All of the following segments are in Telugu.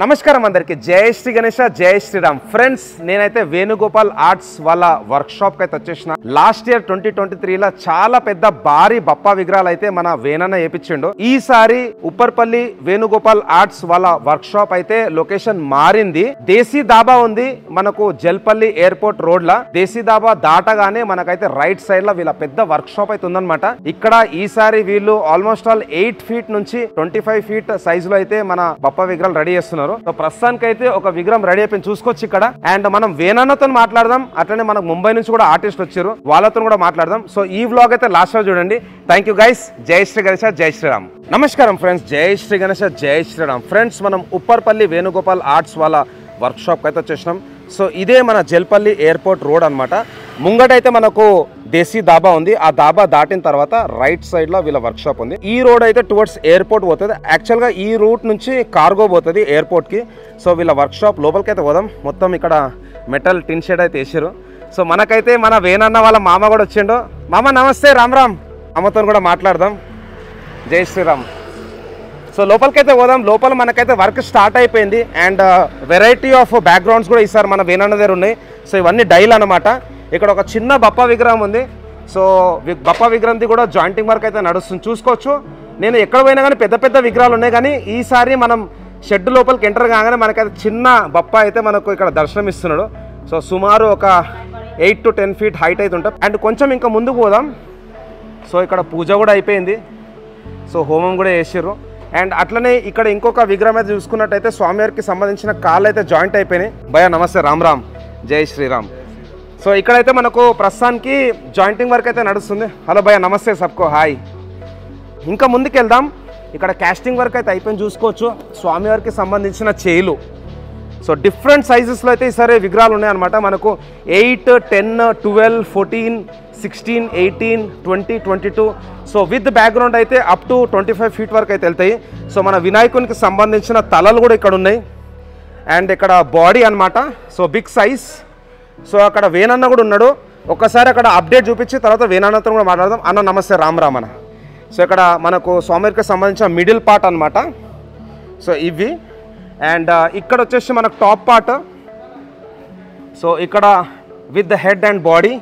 నమస్కారం అందరికి జై శ్రీ గణేష జై శ్రీరామ్ ఫ్రెండ్స్ నేనైతే వేణుగోపాల్ ఆర్ట్స్ వాళ్ళ వర్క్ షాప్ కి అయితే వచ్చేసిన లాస్ట్ ఇయర్ 2023 లో చాలా పెద్ద భారీ బప్పా విగ్రహాలు అయితే మన వేనన్న చేపించిండు ఈసారి ఉప్పర్పల్లి వేణుగోపాల్ ఆర్ట్స్ వాళ్ళ వర్క్ షాప్ అయితే లొకేషన్ మారింది దేశీ దాబా ఉంది మనకు జల్పల్లి ఎయిర్పోర్ట్ రోడ్ లా దేశీ దాబా దాటగానే మనకైతే రైట్ సైడ్ లో వీళ్ళ పెద్ద వర్క్ షాప్ అయితే ఉందన్నమాట ఇక్కడ ఈసారి వీళ్ళు ఆల్మోస్ట్ ఆల్ 8 ఫీట్ నుంచి 25 ఫీట్ సైజ్ లో అయితే మన బప్పా విగ్రహాలు రెడీ చేస్తున్నారు సో ప్రస్తుతానికి అయితే ఒక విగ్రహం రెడీ అయిపోయింది చూసుకోవచ్చు ఇక్కడ అండ్ మనం వేనన్నతో మాట్లాడదాం అట్లనే మనకు ముంబై నుంచి కూడా ఆర్టిస్ట్ వచ్చారు వాళ్ళతో కూడా మాట్లాడదాం సో ఈ వ్లాగ్ అయితే లాస్ట్ లో చూడండి థ్యాంక్ యూ గైస్ జై శ్రీ గణేష జై శ్రీరామ్ నమస్కారం ఫ్రెండ్స్ జై శ్రీ గణేష జై శ్రీరామ్ ఫ్రెండ్స్ మనం ఉప్పర్పల్లి వేణుగోపాల్ ఆర్ట్స్ వాళ్ళ వర్క్ షాప్ అయితే వచ్చేసినాం సో ఇదే మన జల్పల్లి ఎయిర్పోర్ట్ రోడ్ అనమాట ముంగటైతే మనకు దేశీ దాబా ఉంది ఆ దాబా దాటిన తర్వాత రైట్ సైడ్ లో వీళ్ళ వర్క్ షాప్ ఉంది ఈ రోడ్ అయితే టువర్డ్స్ ఎయిర్పోర్ట్ పోతుంది యాక్చువల్ గా ఈ రూట్ నుంచి కార్గో పోతుంది ఎయిర్పోర్ట్ కి సో వీళ్ళ వర్క్ షాప్ లోపలికి అయితే పోదాం మొత్తం ఇక్కడ మెటల్ టిన్ షెడ్ అయితే వేసారు సో మనకైతే మన వేనన్న వాళ్ళ మామ కూడా వచ్చిండు మామ నమస్తే రామ్ రామ్ అమ్మతో కూడా మాట్లాడదాం జై శ్రీరామ్ సో లోపలికైతే పోదాం లోపల మనకైతే వర్క్ స్టార్ట్ అయిపోయింది అండ్ వెరైటీ ఆఫ్ బ్యాక్గ్రౌండ్స్ కూడా ఈసారి మన వేనన్న దగ్గర ఉన్నాయి సో ఇవన్నీ డైల్ అనమాట ఇక్కడ ఒక చిన్న బప్పా విగ్రహం ఉంది సో బప్పా విగ్రహంది కూడా జాయింటింగ్ వర్క్ అయితే నడుస్తుంది చూసుకోవచ్చు నేను ఎక్కడ పోయినా కానీ పెద్ద పెద్ద విగ్రహాలు ఉన్నాయి కానీ ఈసారి మనం షెడ్ లోపలికి ఎంటర్ కాగానే మనకైతే చిన్న బప్పా అయితే మనకు ఇక్కడ దర్శనం ఇస్తున్నాడు సో సుమారు ఒక 8 to 10 ఫీట్ హైట్ అయితే ఉంటుంది అండ్ కొంచెం ఇంకా ముందుకు పోదాం సో ఇక్కడ పూజ కూడా అయిపోయింది సో హోమం కూడా చేసారు అండ్ అట్లనే ఇక్కడ ఇంకొక విగ్రహం అయితే చూసుకున్నట్టయితే స్వామివారికి సంబంధించిన కాళ్ళు అయితే జాయింట్ అయిపోయినాయి భయ నమస్తే రామ్ రామ్ జై శ్రీరామ్ సో ఇక్కడైతే మనకు ప్రస్తుతానికి జాయింటింగ్ వర్క్ అయితే నడుస్తుంది హలో భయ నమస్తే సబ్కో హాయ్ ఇంకా ముందుకు వెళ్దాం ఇక్కడ కాస్టింగ్ వర్క్ అయితే అయిపోయింది చూసుకోవచ్చు స్వామివారికి సంబంధించిన చేయిలు సో డిఫరెంట్ సైజెస్లో అయితే ఈసారి విగ్రహాలు ఉన్నాయన్నమాట మనకు 8, 10, 12, 14, 16, 18, 20, 22 సో విత్ బ్యాక్గ్రౌండ్ అయితే అప్ టు 25 ఫీట్ వరకు అయితే వెళ్తాయి సో మన వినాయకునికి సంబంధించిన తలలు కూడా ఇక్కడ ఉన్నాయి అండ్ ఇక్కడ బాడీ అనమాట సో బిగ్ సైజ్ సో అక్కడ వేనన్న కూడా ఉన్నాడు ఒక్కసారి అక్కడ అప్డేట్ చూపించి తర్వాత వేనన్నతో కూడా మాట్లాడదాం అన్న నమస్తే రామ్ రామ్ అన్న సో ఇక్కడ మనకు స్వామివారికి సంబంధించిన మిడిల్ పార్ట్ అనమాట సో ఇవి అండ్ ఇక్కడ వచ్చేసి మనకు టాప్ పార్ట్ సో ఇక్కడ with the head and body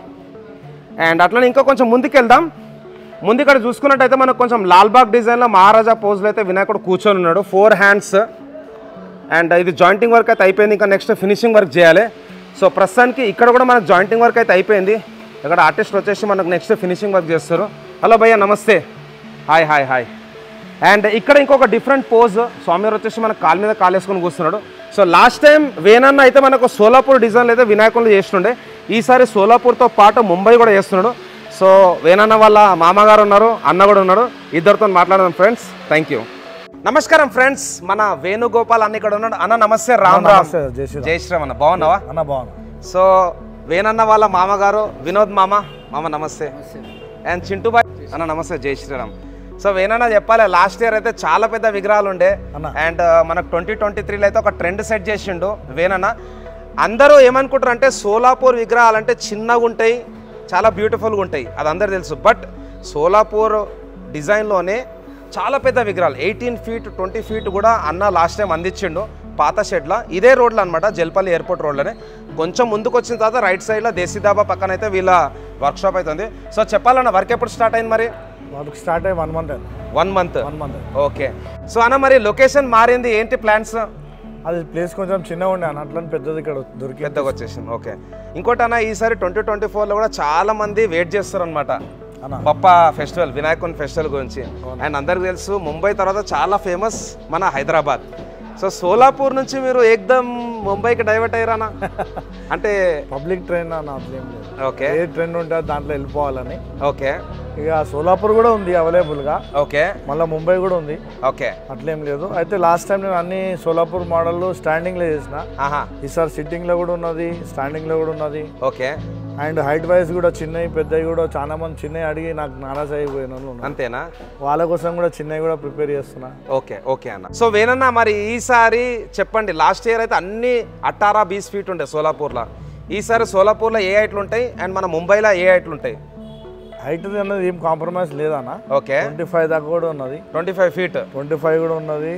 and అట్లనే ఇంకా కొంచెం ముందుకు వెళ్దాం ముందు ఇక్కడ చూసుకున్నట్టయితే మనకు కొంచెం లాల్బాగ్ డిజైన్లో మహారాజా పోజ్లో అయితే వినాయకుడు కూర్చొని ఉన్నాడు 4 హ్యాండ్స్ అండ్ ఇది జాయింటింగ్ వర్క్ అయితే అయిపోయింది ఇంకా నెక్స్ట్ ఫినిషింగ్ వర్క్ చేయాలి సో ప్రస్తుతానికి ఇక్కడ కూడా మనకు జాయింటింగ్ వర్క్ అయితే అయిపోయింది ఇక్కడ ఆర్టిస్ట్ వచ్చేసి మనకు నెక్స్ట్ ఫినిషింగ్ వర్క్ చేస్తారు హలో భయ్య నమస్తే హాయ్ హాయ్ హాయ్ అండ్ ఇక్కడ ఇంకొక డిఫరెంట్ పోజ్ స్వామివారు వచ్చేసి మనకు కాలు మీద కాలు వేసుకొని కూర్చున్నాడు సో లాస్ట్ టైం వేనన్న అయితే మనకు సోలాపూర్ డిజైన్లు అయితే వినాయకులు చేస్తుండే ఈసారి సోలాపూర్తో పాటు ముంబై కూడా చేస్తున్నాడు సో వేనన్న వాళ్ళ మామగారు ఉన్నారు అన్న కూడా ఉన్నాడు ఇద్దరితో మాట్లాడదాం ఫ్రెండ్స్ థ్యాంక్ యూ నమస్కారం ఫ్రెండ్స్ మన వేణుగోపాల్ అన్న ఇక్కడ ఉన్నాడు అన్న నమస్తే రామ్ రామ్ జై శ్రీరామ్ అన్న బాగున్నావా అన్న బాగున్నా సో వేనన్న వాళ్ళ మామగారు వినోద్ మామ నమస్తే అండ్ చింటూ బాయ్ అన్న నమస్తే జై శ్రీరామ్ సో వేనన్న చెప్పాలి లాస్ట్ ఇయర్ అయితే చాలా పెద్ద విగ్రహాలు ఉండే అండ్ మనకు 2023లో అయితే ఒక ట్రెండ్ సెట్ చేసిండు వేనన్న అందరూ ఏమనుకుంటారు అంటే సోలాపూర్ విగ్రహాలు అంటే చిన్నగా ఉంటాయి చాలా బ్యూటిఫుల్గా ఉంటాయి అది అందరు తెలుసు బట్ సోలాపూర్ డిజైన్లోనే చాలా పెద్ద విగ్రహాలు 18 ఫీట్ 20 ఫీట్ కూడా అన్న లాస్ట్ టైం అందించిండు పాత షెడ్లో ఇదే రోడ్లో అనమాట జల్పల్లి ఎయిర్పోర్ట్ రోడ్లోనే కొంచెం ముందుకు వచ్చిన తర్వాత రైట్ సైడ్లో దేశీ దాబా పక్కన అయితే వీళ్ళ వర్క్ షాప్ అయితే ఉంది సో చెప్పాలన్న వర్క్ ఎప్పుడు స్టార్ట్ అయింది మరి వర్క్ స్టార్ట్ అయ్యి 1 మంత్ ఓకే సో అన్న మరి లొకేషన్ మారింది ఏంటి ప్లాన్స్ అది ప్లేస్ కొంచెం చిన్నగా ఉండే అన్న అట్లా పెద్దది ఇక్కడ దొరికి పెద్దగా వచ్చేసింది ఓకే ఇంకోటి అన్న ఈసారి 2024లో కూడా చాలా మంది వెయిట్ చేస్తారు అనమాట బప్పా ఫెస్టివల్ వినాయకుని ఫెస్టివల్ గురించి అండ్ అందరికి తెలుసు ముంబై తర్వాత చాలా ఫేమస్ మన హైదరాబాద్ సో సోలాపూర్ నుంచి మీరు ఏకదమ్ ముంబైకి డైవర్ట్ అయ్యారా అంటే పబ్లిక్ ట్రైన్ ఓకే ఏ ట్రైన్ ఉంటే దాంట్లో వెళ్ళిపోవాలని ఓకే ఇక సోలాపూర్ కూడా ఉంది అవైలబుల్గా ఓకే మళ్ళీ ముంబై కూడా ఉంది ఓకే అట్లేం లేదు అయితే లాస్ట్ టైం నేను అన్ని సోలాపూర్ మోడల్ స్టాండింగ్ లో చేసిన ఈసారి సిట్టింగ్ లో కూడా ఉన్నది స్టాండింగ్ లో కూడా ఉన్నది ఓకే అండ్ హైట్ వైజ్ కూడా చిన్నవి పెద్దవి కూడా చాలా మంది చిన్నవి అడిగి నాకు నారాజ్ అయిపోయిన అంతేనా వాళ్ళ కోసం కూడా చిన్నవి కూడా ప్రిపేర్ చేస్తున్నా ఓకే ఓకే అన్న సో వేనన్న మరి ఈసారి చెప్పండి లాస్ట్ ఇయర్ అయితే అన్ని 18-20 ఫీట్ ఉండే సోలాపూర్లో ఈసారి సోలాపూర్లో ఏ హైట్లు ఉంటాయి అండ్ మన ముంబైలో ఏ హైట్లు ఉంటాయి హైట్ అనేది ఏం కాంప్రమైజ్ లేదన్న. ఓకే 25 దాకా కూడా ఉన్నది. 25 ఫీట్ 25 కూడా ఉన్నది.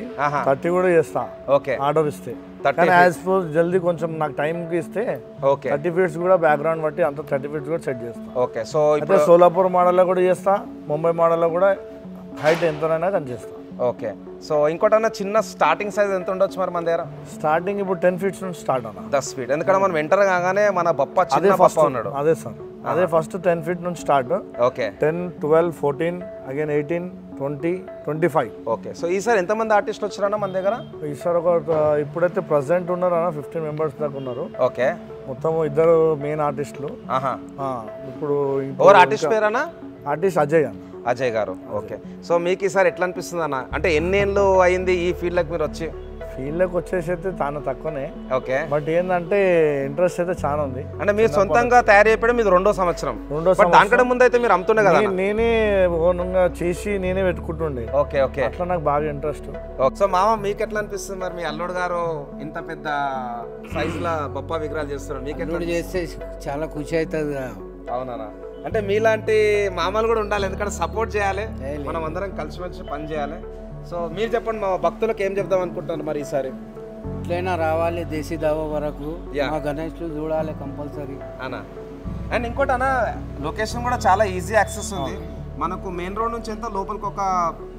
30 కూడా చేస్తా. ఓకే ఆర్డర్ ఇస్తే. కానీ యాజ్ సపోజ్ జల్దీ కొంచెం నాకు టైంకి ఇస్తే 30 ఫీట్స్ కూడా బ్యాక్గ్రౌండ్ బట్టి అంత 30 ఫీట్స్ కూడా సెట్ చేస్తా. ఓకే సో అయితే సోలాపూర్ మోడల్లో కూడా చేస్తా, ముంబై మోడల్లో కూడా హైట్ ఎంతనైనా కానీ చేస్తా. ఓకే సో ఇంకోటన్నా చిన్న స్టార్టింగ్ సైజ్ ఎంత ఉండొచ్చు మరి మన దగ్గర? స్టార్టింగ్ ఇప్పుడు 10 ఫీట్స్ నుంచి స్టార్ట్ అన్న. 10 ఫీట్ ఎందుకంటే మనం ఎంటర్ కాగానే మన బప్ప చిన్న బప్ప ఉన్నాడు. అదే సార్, అదే ఫస్ట్ 10 ఫీట్ నుంచి start. Okay 10, 12, 14 again 18, 20, 25. Okay so ఈసారి ఎంతమంది ఆర్టిస్టులు వచ్చారన్నా మన దగ్గర? ఈసారి ఇప్పుడైతే ప్రెసెంట్ ఉన్నారు అన్న 15 మెంబర్స్ దాకా ఉన్నారు. ఓకే మొత్తం 2 మెయిన్ ఆర్టిస్టులు. ఇప్పుడు ఆర్టిస్ట్ పేరన్నా? ఆర్టిస్ట్ అజయ్ అన్న. అజయ్ గారు. ఓకే సో మీకు ఈసారి ఎట్లా అనిపిస్తుంది అన్న? అంటే ఎన్నేళ్ళు అయింది ఈ ఫీల్డ్లోకి మీరు వచ్చి? ఫీల్డ్లోకి వచ్చేసి అయితే చాలా తక్కువనే. ఓకే బట్ ఏంటంటే ఇంట్రెస్ట్ అయితే చాలా ఉంది. అంటే మీరు సొంతంగా తయారు చేయడం మీది రెండో సంవత్సరం. దానికంటే ముందు అయితే మీరు అమ్ముతుండే కదా? నేనే ఓన్గా చేసి నేనే పెట్టుకుంటుండే. ఓకే ఓకే అట్లా నాకు బాగా ఇంట్రెస్ట్. సో మామ మీకు ఎట్లా అనిపిస్తుంది మరి? మీ అల్లుడు గారు ఇంత పెద్ద సైజులో బొప్ప విగ్రహాలు చేస్తున్నారు, మీకు ఎట్లా చేస్తే చాలా ఖుషి అవుతుంది. అవునా? అంటే మీలాంటి మామలు కూడా ఉండాలి, ఎందుకంటే సపోర్ట్ చేయాలి, మనం అందరం కలిసిమెలిసి పని చేయాలి. సో మీరు చెప్పండి మా భక్తులకు ఏం చెప్దాం అనుకుంటున్నారు మరి ఈసారి? ఎట్లయినా రావాలి దేశీ దావా వరకు, మా గణేష్లు చూడాలి కంపల్సరీ అన్నా. అండ్ ఇంకోటి అన్న, లొకేషన్ కూడా చాలా ఈజీ యాక్సెస్ ఉంది మనకు. మెయిన్ రోడ్ నుంచి ఎంత లోపలికి ఒక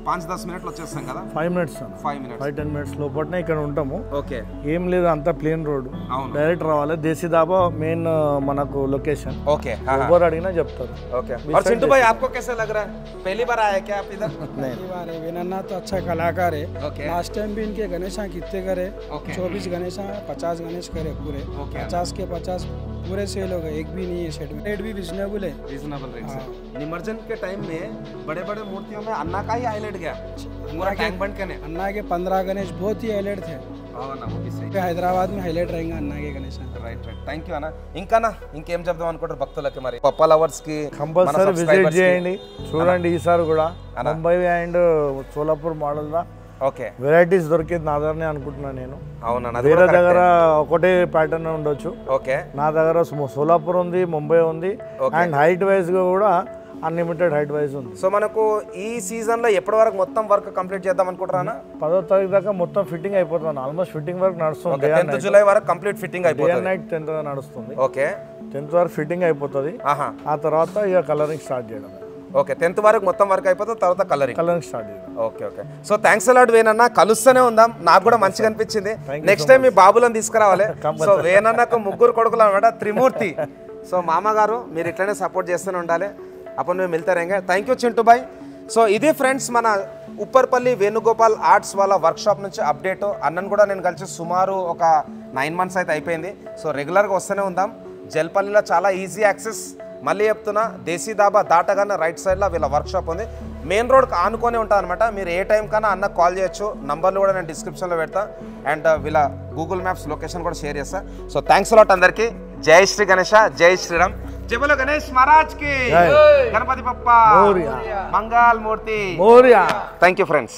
5-10 మినిట్లు వచ్చేస్తాం కదా? 5 మినిట్స్ 5-10 మినిట్స్ లోపలనే ఇక్కడ ఉంటాము. ఓకే ఏం లేదు, అంతా ప్లేన్ రోడ్, డైరెక్ట్ రావాలి. దేశీ దాబా మెయిన్ మనకు లొకేషన్. ఓకే ఎవరు అడిగినా చెప్తారు. ओके और चिंटू भाई आपको कैसा लग रहा है? पहली बार आया क्या आप इधर? पहली बार है। वेनन्ना तो अच्छा कलाकार है। लास्ट टाइम भी इनके गणेशा कितने करे? 24 गणेशा 50 गणेश करे पूरे। 50 के 50 पूरे सेल हो गए, एक भी नहीं है सेट में। रेट भी रिजनेबल है, रिजनेबल रेट है। निमज्जन के टाइम में बड़े बड़े मूर्तियों में अन्ना का ही हाईलाइट गया, पूरा टैंक बंद करने। अन्ना के 15 गणेश बहुत ही हाईलाइट थे। హైదరాబాద్ में हाईलाइट रहेंगे अन्ना के Ganesh. Right right, thank you అన్న. ఇంకా ఇంకేం చెప్దాం అనుకుంటారు భక్తులకి మరి? పప్ప లవర్స్ కి కంపల్సరీ విజిట్ చేయండి, చూడండి. ఈసారి కూడా ముంబై అండ్ సోలాపూర్ మోడల్ దా ఓకే వెరైటీస్ దొరికింది నా దగ్గరనే అనుకుంటున్నాను నేను. అవునా? వేరే దగ్గర ఒకటే ప్యాటర్న్ ఉండొచ్చు. ఓకే నా దగ్గర సోలాపూర్ ఉంది, ముంబై ఉంది, అండ్ హైట్ వైజ్ గా కూడా అన్లిమిటెడ్ హైట్ వైజ్ ఉంది. సో మనకు ఈ సీజన్ లో ఎప్పటి వరకు మొత్తం వర్క్ కంప్లీట్ చేద్దాం అనుకుంటారా? 10వ తారీఖు దాకా మొత్తం ఫిట్టింగ్ అయిపోతుంది. ఆల్మోస్ట్ ఫిట్టింగ్ వర్క్ నడుస్తుంది. 10th జూలై వరకు కంప్లీట్ ఫిట్టింగ్ అయిపోతుంది. నైట్ 10th నడుస్తుంది. ఓకే 10th వరకు ఫిట్టింగ్ అయిపోతుంది. ఆ తర్వాత ఇక కలరింగ్ స్టార్ట్ చేయడం. ఓకే 10th వరకు మొత్తం వర్క్ అయిపోతుంది, తర్వాత కలరింగ్ స్టార్ట్ చేయడం. Okay okay. So thanks a lot వేనన్న, కలుస్తూనే ఉందాం. నాకు కూడా మంచిగా అనిపించింది. నెక్స్ట్ టైం మీ బాబులను తీసుకురావాలి. సో వేనన్నకు 3 కొడుకులు అనమాట, త్రిమూర్తి. సో మామగారు మీరు ఇట్లనే సపోర్ట్ చేస్తూనే ఉండాలి. अपन में मिलते रहेंगे. थैंक यू चिंटू भाई. సో ఇది ఫ్రెండ్స్ మన ఉప్పర్పల్లి వేణుగోపాల్ ఆర్ట్స్ వాళ్ళ వర్క్షాప్ నుంచి అప్డేట్. అన్నను కూడా నేను కలిసి సుమారు ఒక 9 months అయితే అయిపోయింది. సో రెగ్యులర్గా వస్తూనే ఉందాం. జల్పల్లిలో చాలా ఈజీ యాక్సెస్. మళ్ళీ చెప్తున్నా, దేశీ దాబా దాటగానే రైట్ సైడ్లో వీళ్ళ వర్క్షాప్ ఉంది. మెయిన్ రోడ్కి ఆనుకొని ఉంటుంది అనమాట. మీరు ఏ టైం కన్నా అన్న కాల్ చేయొచ్చు. నంబర్లు కూడా నేను డిస్క్రిప్షన్లో పెడతా, అండ్ వీళ్ళ గూగుల్ మ్యాప్స్ లొకేషన్ కూడా షేర్ చేస్తా. సో థ్యాంక్స్ అలాట్ అందరికీ. జై శ్రీ గణేష, జై శ్రీరామ్. जय बोलो गणेश महाराज की, गणपति बप्पा, मंगल मूर्ति, थैंक यू फ्रेंड्स.